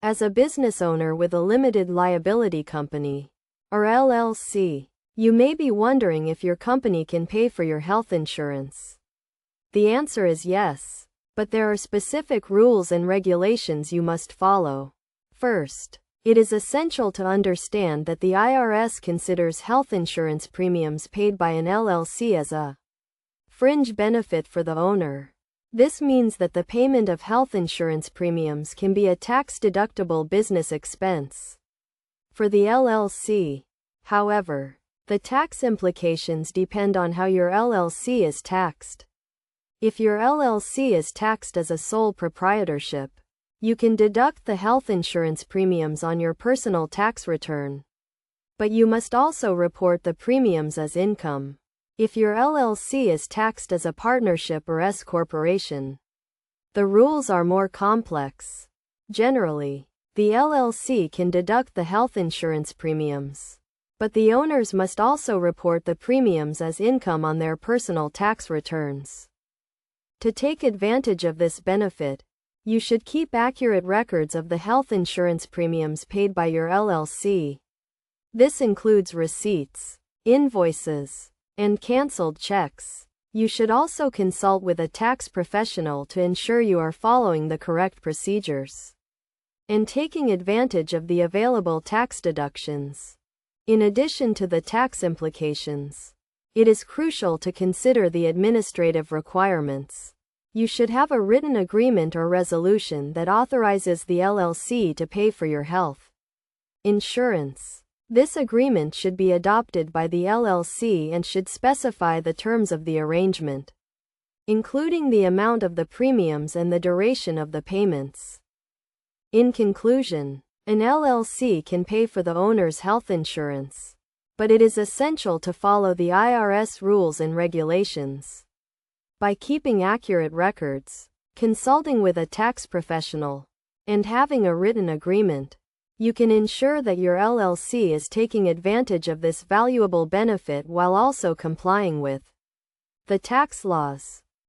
As a business owner with a limited liability company, or LLC, you may be wondering if your company can pay for your health insurance. The answer is yes, but there are specific rules and regulations you must follow. First, it is essential to understand that the IRS considers health insurance premiums paid by an LLC as a fringe benefit for the owner. This means that the payment of health insurance premiums can be a tax-deductible business expense for the LLC. However, the tax implications depend on how your LLC is taxed. If your LLC is taxed as a sole proprietorship, you can deduct the health insurance premiums on your personal tax return. But you must also report the premiums as income. If your LLC is taxed as a partnership or S corporation, the rules are more complex. Generally, the LLC can deduct the health insurance premiums, but the owners must also report the premiums as income on their personal tax returns. To take advantage of this benefit, you should keep accurate records of the health insurance premiums paid by your LLC. This includes receipts, invoices, and canceled checks. You should also consult with a tax professional to ensure you are following the correct procedures and taking advantage of the available tax deductions. In addition to the tax implications, it is crucial to consider the administrative requirements. You should have a written agreement or resolution that authorizes the LLC to pay for your health insurance. This agreement should be adopted by the LLC and should specify the terms of the arrangement, including the amount of the premiums and the duration of the payments. In conclusion, an LLC can pay for the owner's health insurance, but it is essential to follow the IRS rules and regulations. By keeping accurate records, consulting with a tax professional, and having a written agreement, you can ensure that your LLC is taking advantage of this valuable benefit while also complying with the tax laws.